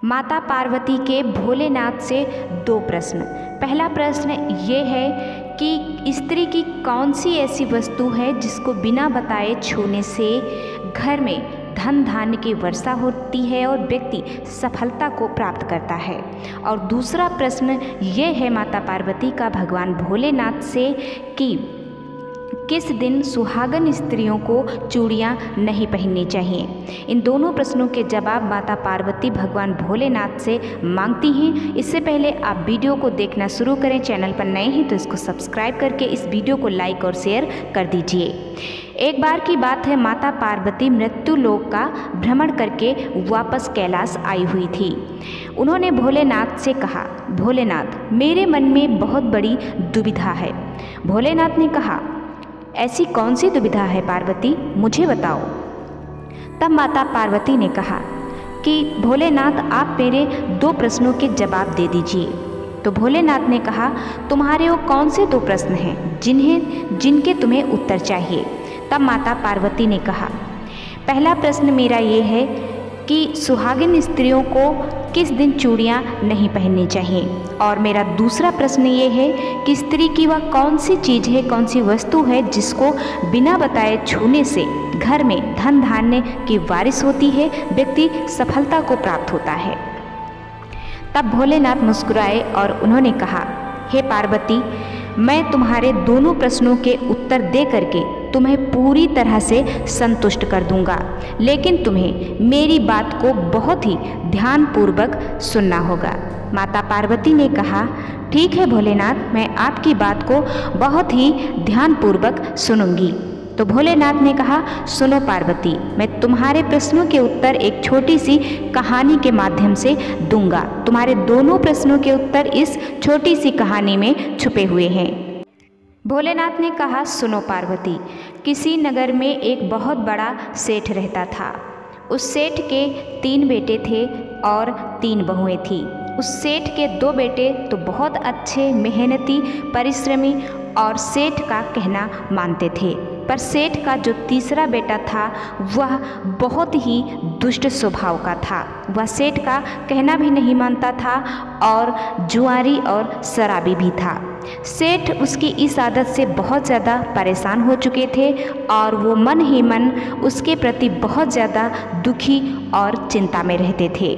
माता पार्वती के भोलेनाथ से 2 प्रश्न। पहला प्रश्न ये है कि स्त्री की कौन सी ऐसी वस्तु है जिसको बिना बताए छूने से घर में धन धान्य की वर्षा होती है और व्यक्ति सफलता को प्राप्त करता है। और दूसरा प्रश्न ये है माता पार्वती का भगवान भोलेनाथ से कि किस दिन सुहागन स्त्रियों को चूड़ियाँ नहीं पहननी चाहिए। इन दोनों प्रश्नों के जवाब माता पार्वती भगवान भोलेनाथ से मांगती हैं। इससे पहले आप वीडियो को देखना शुरू करें, चैनल पर नए हैं तो इसको सब्सक्राइब करके इस वीडियो को लाइक और शेयर कर दीजिए। एक बार की बात है, माता पार्वती मृत्यु लोक का भ्रमण करके वापस कैलाश आई हुई थी। उन्होंने भोलेनाथ से कहा, भोलेनाथ मेरे मन में बहुत बड़ी दुविधा है। भोलेनाथ ने कहा, ऐसी कौन सी दुविधा है पार्वती, मुझे बताओ। तब माता पार्वती ने कहा कि भोलेनाथ आप मेरे 2 प्रश्नों के जवाब दे दीजिए। तो भोलेनाथ ने कहा, तुम्हारे वो कौन से 2 प्रश्न हैं जिनके तुम्हें उत्तर चाहिए। तब माता पार्वती ने कहा, पहला प्रश्न मेरा ये है कि सुहागिन स्त्रियों को किस दिन चूड़ियाँ नहीं पहननी चाहिए, और मेरा दूसरा प्रश्न ये है कि स्त्री की वह कौन सी चीज़ है, कौन सी वस्तु है जिसको बिना बताए छूने से घर में धन धान्य की बारिश होती है, व्यक्ति सफलता को प्राप्त होता है। तब भोलेनाथ मुस्कुराए और उन्होंने कहा, हे पार्वती मैं तुम्हारे दोनों प्रश्नों के उत्तर दे करके तुम्हें पूरी तरह से संतुष्ट कर दूंगा, लेकिन तुम्हें मेरी बात को बहुत ही ध्यानपूर्वक सुनना होगा। माता पार्वती ने कहा, ठीक है भोलेनाथ, मैं आपकी बात को बहुत ही ध्यानपूर्वक सुनूंगी। तो भोलेनाथ ने कहा, सुनो पार्वती, मैं तुम्हारे प्रश्नों के उत्तर एक छोटी सी कहानी के माध्यम से दूंगा। तुम्हारे दोनों प्रश्नों के उत्तर इस छोटी सी कहानी में छुपे हुए हैं। भोलेनाथ ने कहा, सुनो पार्वती, किसी नगर में एक बहुत बड़ा सेठ रहता था। उस सेठ के 3 बेटे थे और 3 बहुएं थीं। उस सेठ के 2 बेटे तो बहुत अच्छे, मेहनती, परिश्रमी और सेठ का कहना मानते थे, पर सेठ का जो तीसरा बेटा था वह बहुत ही दुष्ट स्वभाव का था। वह सेठ का कहना भी नहीं मानता था और जुआरी और शराबी भी था। सेठ उसकी इस आदत से बहुत ज़्यादा परेशान हो चुके थे और वो मन ही मन उसके प्रति बहुत ज़्यादा दुखी और चिंता में रहते थे।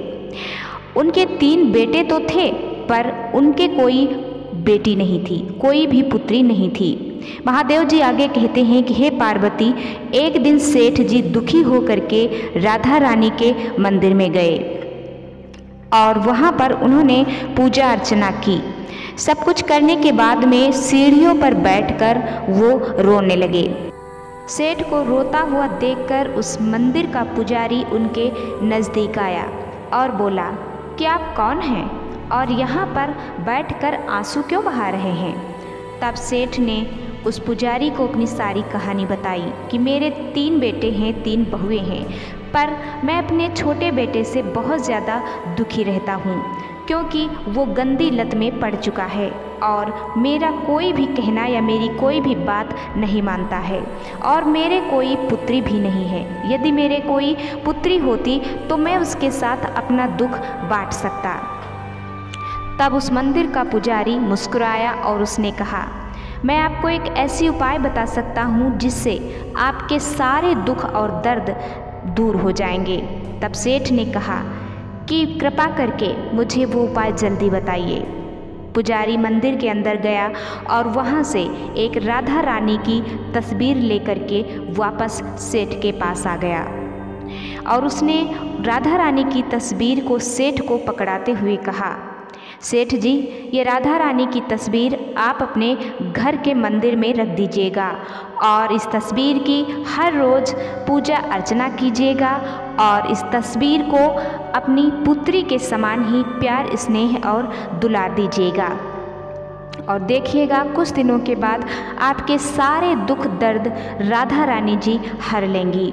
उनके 3 बेटे तो थे पर उनके कोई बेटी नहीं थी, कोई भी पुत्री नहीं थी। महादेव जी आगे कहते हैं कि हे पार्वती, एक दिन सेठ जी दुखी होकर के राधा रानी के मंदिर में गए और वहाँ पर उन्होंने पूजा अर्चना की। सब कुछ करने के बाद में सीढ़ियों पर बैठकर वो रोने लगे। सेठ को रोता हुआ देखकर उस मंदिर का पुजारी उनके नज़दीक आया और बोला, कि आप कौन हैं और यहाँ पर बैठकर आंसू क्यों बहा रहे हैं। तब सेठ ने उस पुजारी को अपनी सारी कहानी बताई कि मेरे 3 बेटे हैं, 3 बहुएं हैं, पर मैं अपने छोटे बेटे से बहुत ज़्यादा दुखी रहता हूँ क्योंकि वो गंदी लत में पड़ चुका है और मेरा कोई भी कहना या मेरी कोई भी बात नहीं मानता है, और मेरे कोई पुत्री भी नहीं है। यदि मेरे कोई पुत्री होती तो मैं उसके साथ अपना दुख बांट सकता। तब उस मंदिर का पुजारी मुस्कुराया और उसने कहा, मैं आपको एक ऐसी उपाय बता सकता हूँ जिससे आपके सारे दुख और दर्द दूर हो जाएंगे। तब सेठ ने कहा कि कृपा करके मुझे वो उपाय जल्दी बताइए। पुजारी मंदिर के अंदर गया और वहाँ से एक राधा रानी की तस्वीर लेकर के वापस सेठ के पास आ गया और उसने राधा रानी की तस्वीर को सेठ को पकड़ाते हुए कहा, सेठ जी, ये राधा रानी की तस्वीर आप अपने घर के मंदिर में रख दीजिएगा और इस तस्वीर की हर रोज़ पूजा अर्चना कीजिएगा और इस तस्वीर को अपनी पुत्री के समान ही प्यार, स्नेह और दुलार दीजिएगा और देखिएगा कुछ दिनों के बाद आपके सारे दुख दर्द राधा रानी जी हर लेंगी।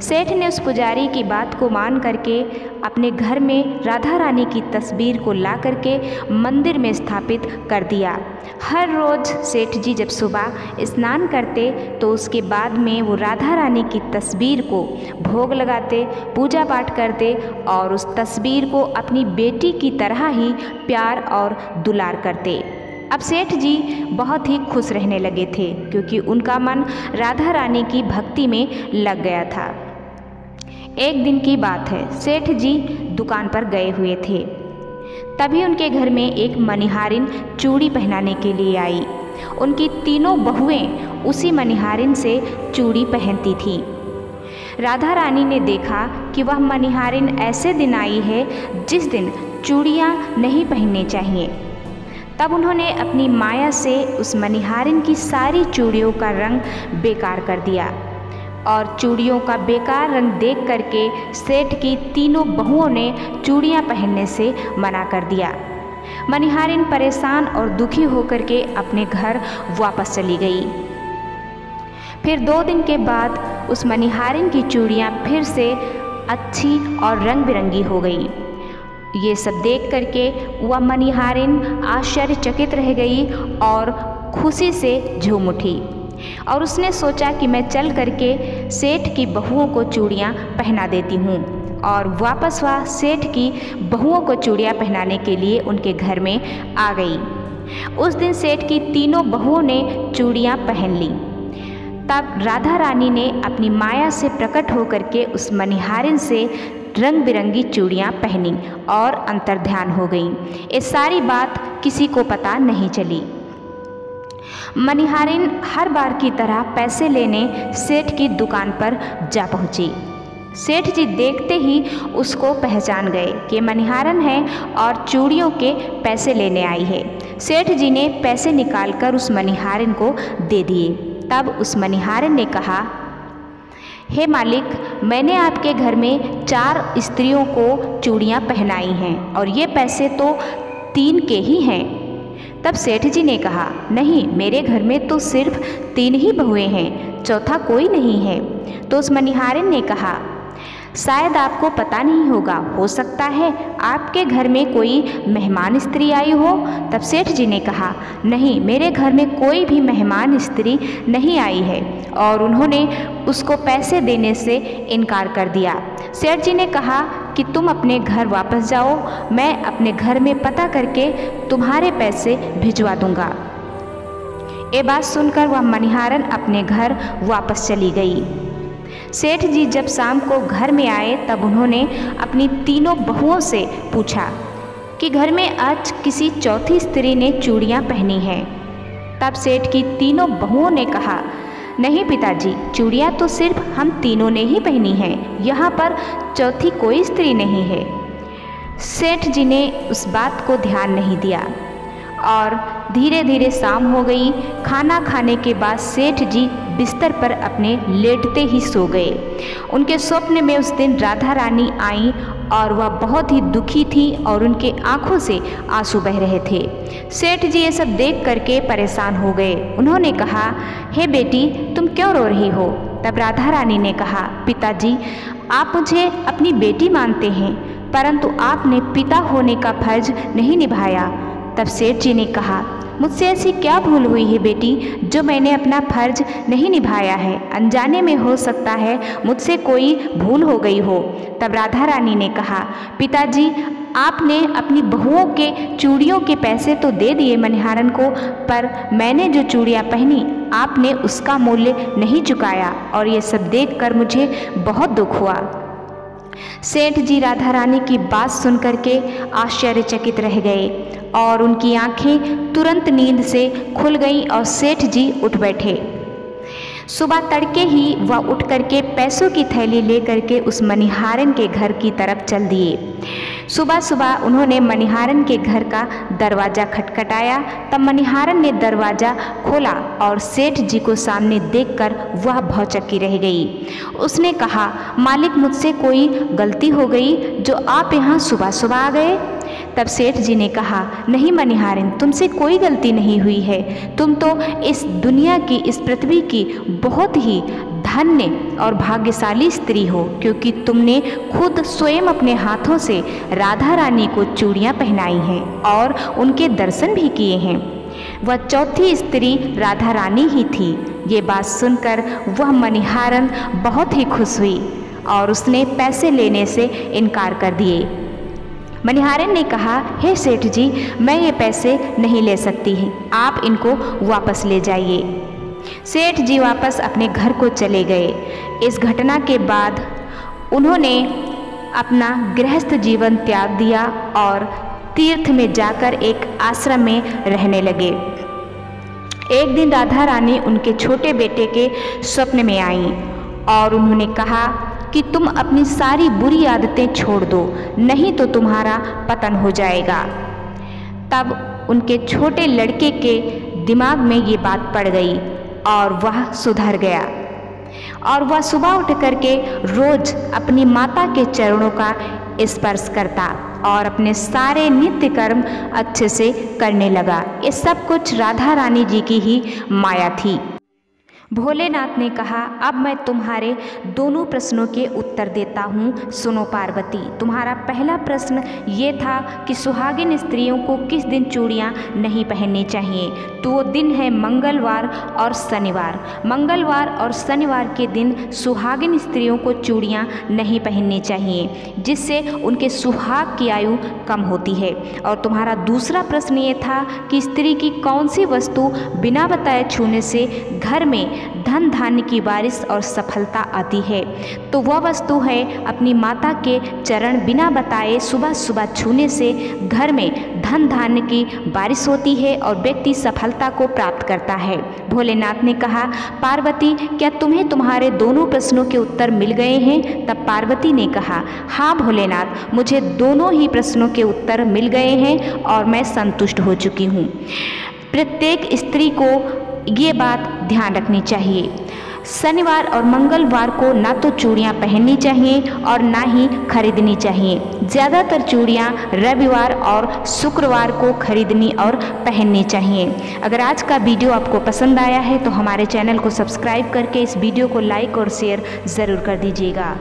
सेठ ने उस पुजारी की बात को मान करके अपने घर में राधा रानी की तस्वीर को ला करके मंदिर में स्थापित कर दिया। हर रोज़ सेठ जी जब सुबह स्नान करते तो उसके बाद में वो राधा रानी की तस्वीर को भोग लगाते, पूजा पाठ करते और उस तस्वीर को अपनी बेटी की तरह ही प्यार और दुलार करते। अब सेठ जी बहुत ही खुश रहने लगे थे क्योंकि उनका मन राधा रानी की भक्ति में लग गया था। एक दिन की बात है, सेठ जी दुकान पर गए हुए थे। तभी उनके घर में एक मनिहारिन चूड़ी पहनाने के लिए आई। उनकी तीनों बहुएं उसी मनिहारिन से चूड़ी पहनती थी। राधा रानी ने देखा कि वह मनिहारिन ऐसे दिन आई है जिस दिन चूड़ियाँ नहीं पहननी चाहिए। तब उन्होंने अपनी माया से उस मनिहारिन की सारी चूड़ियों का रंग बेकार कर दिया और चूड़ियों का बेकार रंग देख करके सेठ की तीनों बहुओं ने चूड़ियाँ पहनने से मना कर दिया। मनिहारिन परेशान और दुखी होकर के अपने घर वापस चली गई। फिर 2 दिन के बाद उस मनिहारिन की चूड़ियाँ फिर से अच्छी और रंग बिरंगी हो गई। ये सब देख करके वह मनिहारिन आश्चर्यचकित रह गई और खुशी से झूम उठी और उसने सोचा कि मैं चल करके सेठ की बहुओं को चूड़ियाँ पहना देती हूँ। और वापस वह सेठ की बहुओं को चूड़ियाँ पहनाने के लिए उनके घर में आ गई। उस दिन सेठ की तीनों बहुओं ने चूड़ियाँ पहन ली। तब राधा रानी ने अपनी माया से प्रकट होकर के उस मनिहारिन से रंग बिरंगी चूड़ियाँ पहनी और अंतर्ध्यान हो गई। ये सारी बात किसी को पता नहीं चली। मनिहारिन हर बार की तरह पैसे लेने सेठ की दुकान पर जा पहुंची। सेठ जी देखते ही उसको पहचान गए कि मनिहारिन है और चूड़ियों के पैसे लेने आई है। सेठ जी ने पैसे निकालकर उस मनिहारिन को दे दिए। तब उस मनिहारिन ने कहा, हे मालिक, मैंने आपके घर में 4 स्त्रियों को चूड़ियाँ पहनाई हैं और ये पैसे तो 3 के ही हैं। तब सेठ जी ने कहा, नहीं, मेरे घर में तो सिर्फ 3 ही बहुएं हैं, चौथा कोई नहीं है। तो उस मनिहारिन ने कहा, शायद आपको पता नहीं होगा, हो सकता है आपके घर में कोई मेहमान स्त्री आई हो। तब सेठ जी ने कहा, नहीं, मेरे घर में कोई भी मेहमान स्त्री नहीं आई है और उन्होंने उसको पैसे देने से इनकार कर दिया। सेठ जी ने कहा कि तुम अपने घर वापस जाओ, मैं अपने घर में पता करके तुम्हारे पैसे भिजवा दूंगा। ये बात सुनकर वह मनिहारिन अपने घर वापस चली गई। सेठ जी जब शाम को घर में आए तब उन्होंने अपनी तीनों बहुओं से पूछा कि घर में आज किसी चौथी स्त्री ने चूड़ियाँ पहनी हैं। तब सेठ की तीनों बहुओं ने कहा, नहीं पिताजी, चूड़ियाँ तो सिर्फ हम तीनों ने ही पहनी हैं, यहाँ पर चौथी कोई स्त्री नहीं है। सेठ जी ने उस बात को ध्यान नहीं दिया और धीरे धीरे शाम हो गई। खाना खाने के बाद सेठ जी बिस्तर पर अपने लेटते ही सो गए। उनके स्वप्न में उस दिन राधा रानी आई और वह बहुत ही दुखी थी और उनके आंखों से आंसू बह रहे थे। सेठ जी ये सब देख करके परेशान हो गए। उन्होंने कहा, हे बेटी, तुम क्यों रो रही हो? तब राधा रानी ने कहा, पिताजी, आप मुझे अपनी बेटी मानते हैं, परंतु आपने पिता होने का फर्ज नहीं निभाया। तब सेठ जी ने कहा, मुझसे ऐसी क्या भूल हुई है बेटी जो मैंने अपना फर्ज नहीं निभाया है? अनजाने में हो सकता है मुझसे कोई भूल हो गई हो। तब राधा रानी ने कहा, पिताजी, आपने अपनी बहुओं के चूड़ियों के पैसे तो दे दिए मनिहारिन को, पर मैंने जो चूड़ियाँ पहनी आपने उसका मूल्य नहीं चुकाया और ये सब देखकर मुझे बहुत दुख हुआ। सेठ जी राधा रानी की बात सुन करके आश्चर्यचकित रह गए और उनकी आंखें तुरंत नींद से खुल गईं और सेठ जी उठ बैठे। सुबह तड़के ही वह उठ करके पैसों की थैली ले करके उस मनिहारिन के घर की तरफ चल दिए। सुबह सुबह उन्होंने मनिहारिन के घर का दरवाज़ा खटखटाया। तब मनिहारिन ने दरवाज़ा खोला और सेठ जी को सामने देखकर वह भौचक्की रह गई। उसने कहा, मालिक, मुझसे कोई गलती हो गई जो आप यहाँ सुबह सुबह आ गए? तब सेठ जी ने कहा, नहीं मनिहारिन, तुमसे कोई गलती नहीं हुई है। तुम तो इस दुनिया की, इस पृथ्वी की बहुत ही धन्य और भाग्यशाली स्त्री हो, क्योंकि तुमने खुद स्वयं अपने हाथों से राधा रानी को चूड़ियाँ पहनाई हैं और उनके दर्शन भी किए हैं। वह चौथी स्त्री राधा रानी ही थी। ये बात सुनकर वह मणिहारन बहुत ही खुश हुई और उसने पैसे लेने से इनकार कर दिए। मणिहारन ने कहा, हे सेठ जी, मैं ये पैसे नहीं ले सकती, आप इनको वापस ले जाइए। सेठ जी वापस अपने घर को चले गए। इस घटना के बाद उन्होंने अपना गृहस्थ जीवन त्याग दिया और तीर्थ में जाकर एक आश्रम में रहने लगे। एक दिन राधा रानी उनके छोटे बेटे के स्वप्न में आईं और उन्होंने कहा कि तुम अपनी सारी बुरी आदतें छोड़ दो, नहीं तो तुम्हारा पतन हो जाएगा। तब उनके छोटे लड़के के दिमाग में ये बात पड़ गई और वह सुधर गया और वह सुबह उठ करके रोज अपनी माता के चरणों का स्पर्श करता और अपने सारे नित्य कर्म अच्छे से करने लगा। ये सब कुछ राधा रानी जी की ही माया थी। भोलेनाथ ने कहा, अब मैं तुम्हारे दोनों प्रश्नों के उत्तर देता हूँ, सुनो पार्वती। तुम्हारा पहला प्रश्न ये था कि सुहागिन स्त्रियों को किस दिन चूड़ियाँ नहीं पहननी चाहिए, तो वो दिन है मंगलवार और शनिवार। मंगलवार और शनिवार के दिन सुहागिन स्त्रियों को चूड़ियाँ नहीं पहननी चाहिए, जिससे उनके सुहाग की आयु कम होती है। और तुम्हारा दूसरा प्रश्न ये था कि स्त्री की कौन सी वस्तु बिना बताए छूने से घर में धन धान्य की बारिश और सफलता आती है, तो वह वस्तु है अपनी माता के चरण बिना बताए सुबह सुबह छूने से घर में धन धान्य की बारिश होती है और व्यक्ति सफलता को प्राप्त करता है। भोलेनाथ ने कहा, पार्वती, क्या तुम्हें तुम्हारे दोनों प्रश्नों के उत्तर मिल गए हैं? तब पार्वती ने कहा, हाँ भोलेनाथ, मुझे दोनों ही प्रश्नों के उत्तर मिल गए हैं और मैं संतुष्ट हो चुकी हूँ। प्रत्येक स्त्री को ये बात ध्यान रखनी चाहिए, शनिवार और मंगलवार को ना तो चूड़ियाँ पहननी चाहिए और ना ही खरीदनी चाहिए। ज़्यादातर चूड़ियाँ रविवार और शुक्रवार को खरीदनी और पहननी चाहिए। अगर आज का वीडियो आपको पसंद आया है तो हमारे चैनल को सब्सक्राइब करके इस वीडियो को लाइक और शेयर ज़रूर कर दीजिएगा।